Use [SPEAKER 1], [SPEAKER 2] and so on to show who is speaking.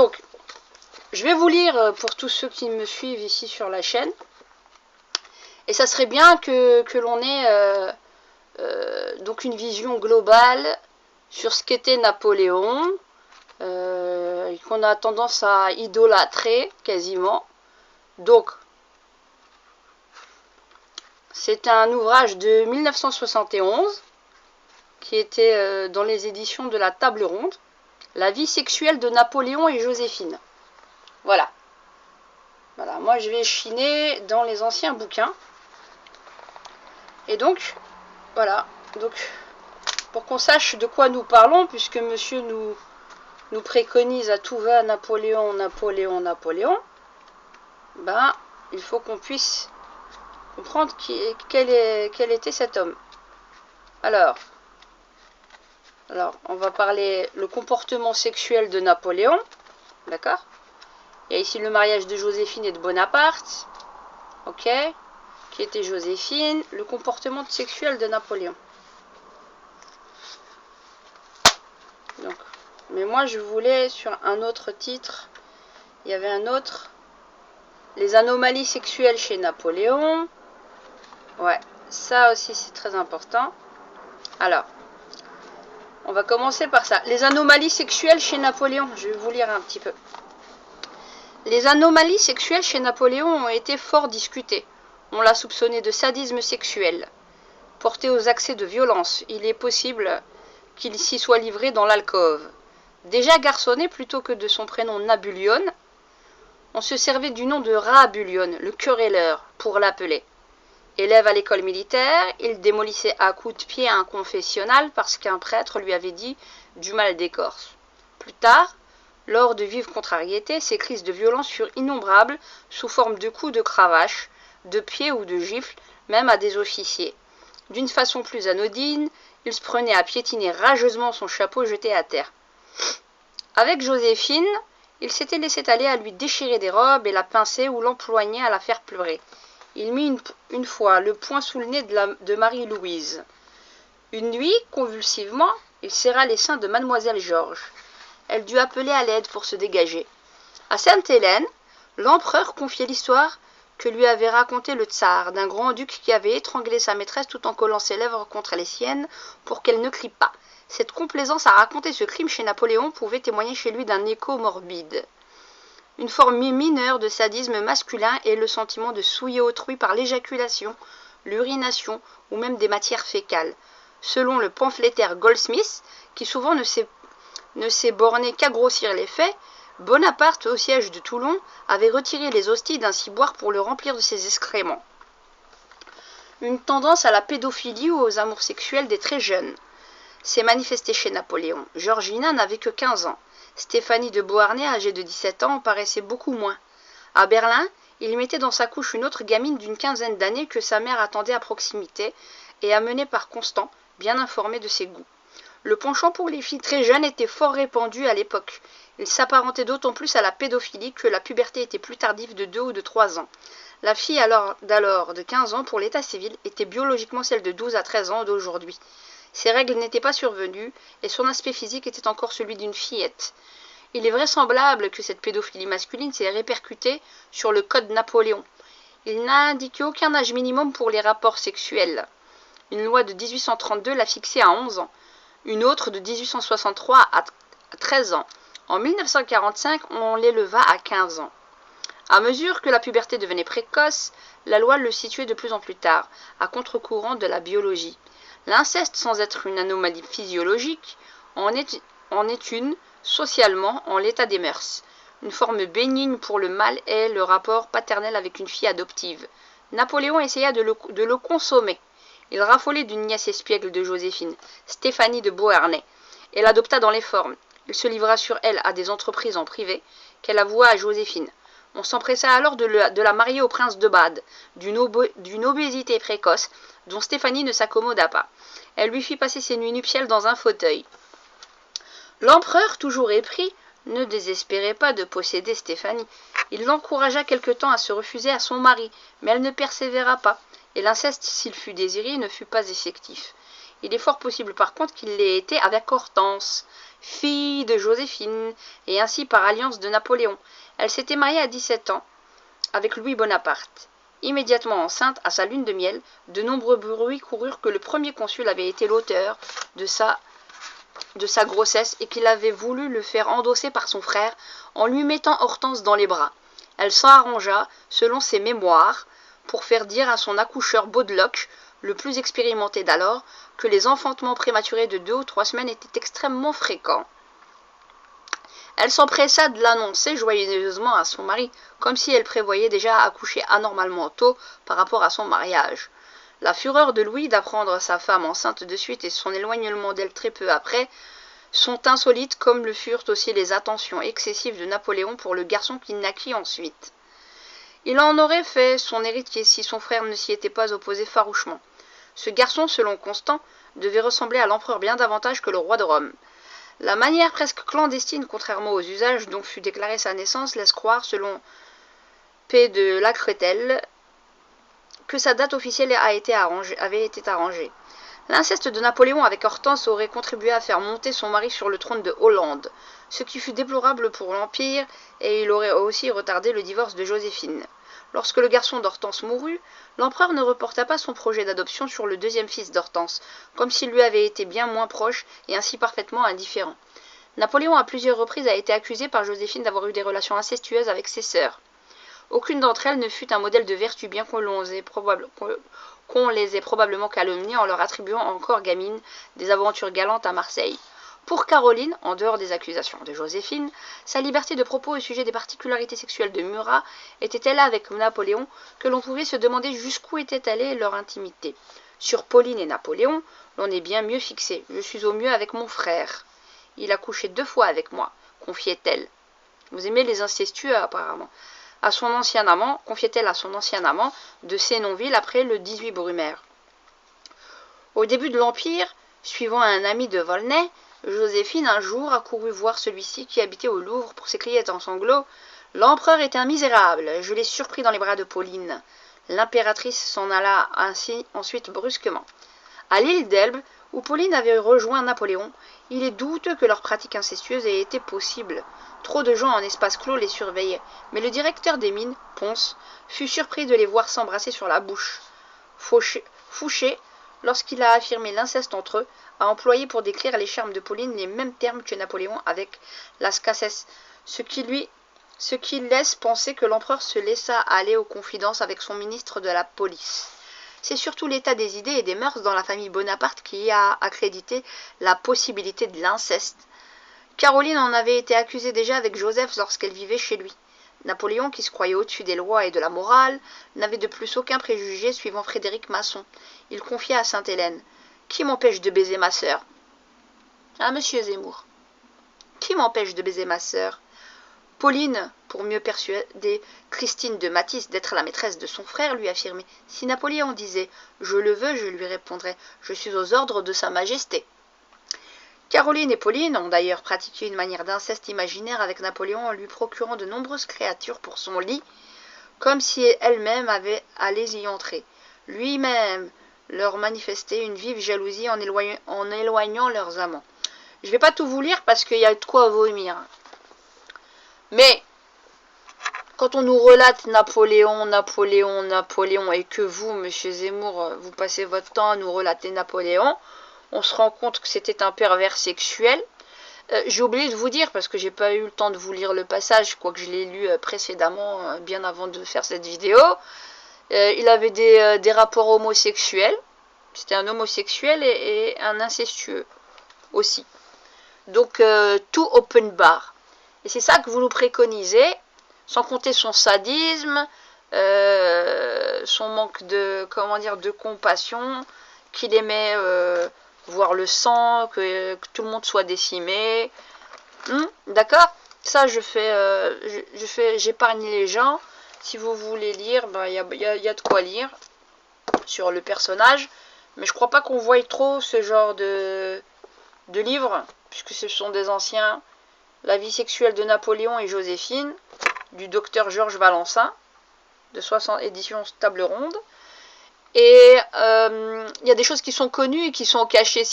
[SPEAKER 1] Donc, je vais vous lire pour tous ceux qui me suivent ici sur la chaîne. Et ça serait bien que l'on ait donc une vision globale sur ce qu'était Napoléon, qu'on a tendance à idolâtrer quasiment. Donc, c'est un ouvrage de 1971 qui était dans les éditions de la Table Ronde. La vie sexuelle de Napoléon et Joséphine. Voilà. Voilà, moi je vais chiner dans les anciens bouquins. Et donc, voilà. Donc, pour qu'on sache de quoi nous parlons, puisque monsieur nous préconise à tout va Napoléon, Napoléon, Napoléon, ben, il faut qu'on puisse comprendre quel était cet homme. Alors, on va parler le comportement sexuel de Napoléon, d'accord? Il y a ici le mariage de Joséphine et de Bonaparte, ok? Qui était Joséphine, le comportement sexuel de Napoléon. Donc, mais moi je voulais sur un autre titre, il y avait un autre, les anomalies sexuelles chez Napoléon. Ouais, ça aussi c'est très important. Alors, on va commencer par ça. Les anomalies sexuelles chez Napoléon. Je vais vous lire un petit peu. Les anomalies sexuelles chez Napoléon ont été fort discutées. On l'a soupçonné de sadisme sexuel. Porté aux accès de violence, il est possible qu'il s'y soit livré dans l'alcôve. Déjà garçonné plutôt que de son prénom Nabulion, on se servait du nom de Rabulion, le querelleur, pour l'appeler. Élève à l'école militaire, il démolissait à coups de pied un confessionnal parce qu'un prêtre lui avait dit du mal des Corses. Plus tard, lors de vives contrariétés, ses crises de violence furent innombrables sous forme de coups de cravache, de pieds ou de gifles, même à des officiers. D'une façon plus anodine, il se prenait à piétiner rageusement son chapeau jeté à terre. Avec Joséphine, il s'était laissé aller à lui déchirer des robes et la pincer ou l'empoigner à la faire pleurer. Il mit une fois le poing sous le nez de Marie-Louise. Une nuit, convulsivement, il serra les seins de mademoiselle Georges. Elle dut appeler à l'aide pour se dégager. À Sainte-Hélène, l'empereur confiait l'histoire que lui avait raconté le tsar d'un grand-duc qui avait étranglé sa maîtresse tout en collant ses lèvres contre les siennes pour qu'elle ne crie pas. Cette complaisance à raconter ce crime chez Napoléon pouvait témoigner chez lui d'un écho morbide. Une forme mineure de sadisme masculin est le sentiment de souiller autrui par l'éjaculation, l'urination ou même des matières fécales. Selon le pamphlétaire Goldsmith, qui souvent ne s'est borné qu'à grossir les faits, Bonaparte, au siège de Toulon, avait retiré les hosties d'un ciboire pour le remplir de ses excréments. Une tendance à la pédophilie ou aux amours sexuels des très jeunes s'est manifestée chez Napoléon. Georgina n'avait que 15 ans. Stéphanie de Beauharnais, âgée de 17 ans, en paraissait beaucoup moins. À Berlin, il mettait dans sa couche une autre gamine d'une quinzaine d'années que sa mère attendait à proximité et amenée par Constant, bien informé de ses goûts. Le penchant pour les filles très jeunes était fort répandu à l'époque. Il s'apparentait d'autant plus à la pédophilie que la puberté était plus tardive de 2 ou de 3 ans. La fille d'alors de 15 ans pour l'état civil était biologiquement celle de 12 à 13 ans d'aujourd'hui. Ses règles n'étaient pas survenues et son aspect physique était encore celui d'une fillette. Il est vraisemblable que cette pédophilie masculine s'est répercutée sur le code Napoléon. Il n'a indiqué aucun âge minimum pour les rapports sexuels. Une loi de 1832 l'a fixé à 11 ans, une autre de 1863 à 13 ans. En 1945, on l'éleva à 15 ans. À mesure que la puberté devenait précoce, la loi le situait de plus en plus tard, à contre-courant de la biologie. L'inceste, sans être une anomalie physiologique, en est une, socialement, en l'état des mœurs. Une forme bénigne pour le mâle est le rapport paternel avec une fille adoptive. Napoléon essaya de le consommer. Il raffolait d'une nièce espiègle de Joséphine, Stéphanie de Beauharnais, et l'adopta dans les formes. Il se livra sur elle à des entreprises en privé, qu'elle avoua à Joséphine. On s'empressa alors de la marier au prince de Bade, d'une obésité précoce, dont Stéphanie ne s'accommoda pas. Elle lui fit passer ses nuits nuptiales dans un fauteuil. L'empereur, toujours épris, ne désespérait pas de posséder Stéphanie. Il l'encouragea quelque temps à se refuser à son mari, mais elle ne persévéra pas, et l'inceste, s'il fut désiré, ne fut pas effectif. Il est fort possible par contre qu'il l'ait été avec Hortense, fille de Joséphine, et ainsi par alliance de Napoléon. Elle s'était mariée à 17 ans avec Louis Bonaparte. Immédiatement enceinte, à sa lune de miel, de nombreux bruits coururent que le premier consul avait été l'auteur de sa grossesse et qu'il avait voulu le faire endosser par son frère en lui mettant Hortense dans les bras. Elle s'arrangea, selon ses mémoires, pour faire dire à son accoucheur Baudeloche, le plus expérimenté d'alors, que les enfantements prématurés de 2 ou 3 semaines étaient extrêmement fréquents. Elle s'empressa de l'annoncer joyeusement à son mari, comme si elle prévoyait déjà accoucher anormalement tôt par rapport à son mariage. La fureur de Louis d'apprendre sa femme enceinte de suite et son éloignement d'elle très peu après sont insolites, comme le furent aussi les attentions excessives de Napoléon pour le garçon qui naquit ensuite. Il en aurait fait son héritier si son frère ne s'y était pas opposé farouchement. Ce garçon, selon Constant, devait ressembler à l'empereur bien davantage que le roi de Rome. La manière presque clandestine, contrairement aux usages dont fut déclarée sa naissance, laisse croire, selon P. de Lacretelle, que sa date officielle avait été arrangée. L'inceste de Napoléon avec Hortense aurait contribué à faire monter son mari sur le trône de Hollande, ce qui fut déplorable pour l'Empire, et il aurait aussi retardé le divorce de Joséphine. Lorsque le garçon d'Hortense mourut, l'empereur ne reporta pas son projet d'adoption sur le deuxième fils d'Hortense, comme s'il lui avait été bien moins proche et ainsi parfaitement indifférent. Napoléon à plusieurs reprises a été accusé par Joséphine d'avoir eu des relations incestueuses avec ses sœurs. Aucune d'entre elles ne fut un modèle de vertu, bien qu'on les ait probablement calomniées en leur attribuant encore gamine des aventures galantes à Marseille. Pour Caroline, en dehors des accusations de Joséphine, sa liberté de propos au sujet des particularités sexuelles de Murat était telle avec Napoléon que l'on pouvait se demander jusqu'où était allée leur intimité. Sur Pauline et Napoléon, l'on est bien mieux fixé. Je suis au mieux avec mon frère. Il a couché 2 fois avec moi, confiait-elle. Vous aimez les incestueux apparemment. À son ancien amant, confiait-elle à son ancien amant de Sénonville après le 18 Brumaire. Au début de l'Empire, suivant un ami de Volney, Joséphine un jour accourut voir celui-ci qui habitait au Louvre pour s'écrier en sanglots « L'empereur est un misérable, je l'ai surpris dans les bras de Pauline. » L'impératrice s'en alla ainsi ensuite brusquement. À l'île d'Elbe, où Pauline avait rejoint Napoléon, il est douteux que leur pratique incestueuse ait été possible. Trop de gens en espace clos les surveillaient, mais le directeur des mines, Ponce, fut surpris de les voir s'embrasser sur la bouche. Fouché, lorsqu'il a affirmé l'inceste entre eux, a employé pour décrire les charmes de Pauline les mêmes termes que Napoléon avec las casses, ce qui laisse penser que l'empereur se laissa aller aux confidences avec son ministre de la police. C'est surtout l'état des idées et des mœurs dans la famille Bonaparte qui a accrédité la possibilité de l'inceste. Caroline en avait été accusée déjà avec Joseph lorsqu'elle vivait chez lui. Napoléon, qui se croyait au-dessus des lois et de la morale, n'avait de plus aucun préjugé suivant Frédéric Masson. Il confia à Sainte-Hélène. « Qui m'empêche de baiser ma sœur ?»« Ah, monsieur Zemmour. »« Qui m'empêche de baiser ma sœur ?» Pauline, pour mieux persuader Christine de Matisse d'être la maîtresse de son frère, lui affirmait « Si Napoléon disait « Je le veux », je lui répondrais « Je suis aux ordres de sa majesté ». Caroline et Pauline ont d'ailleurs pratiqué une manière d'inceste imaginaire avec Napoléon en lui procurant de nombreuses créatures pour son lit, comme si elle-même allait y entrer. Lui-même leur manifestait une vive jalousie en éloignant leurs amants. Je ne vais pas tout vous lire parce qu'il y a de quoi vomir. Mais, quand on nous relate Napoléon, et que vous, monsieur Zemmour, vous passez votre temps à nous relater Napoléon, on se rend compte que c'était un pervers sexuel. J'ai oublié de vous dire, parce que j'ai pas eu le temps de vous lire le passage, quoique je l'ai lu précédemment, bien avant de faire cette vidéo. Il avait des rapports homosexuels. C'était un homosexuel et un incestueux aussi. Donc, tout open bar. Et c'est ça que vous nous préconisez, sans compter son sadisme, son manque de, de compassion, qu'il aimait voir le sang, que tout le monde soit décimé. D'accord? Ça, j'épargne les gens. Si vous voulez lire, il y a de quoi lire sur le personnage. Mais je crois pas qu'on voie trop ce genre de livres, puisque ce sont des anciens. La vie sexuelle de Napoléon et Joséphine, du docteur Georges Valencin, de 60 éditions Table Ronde. Et il y a des choses qui sont connues et qui sont cachées.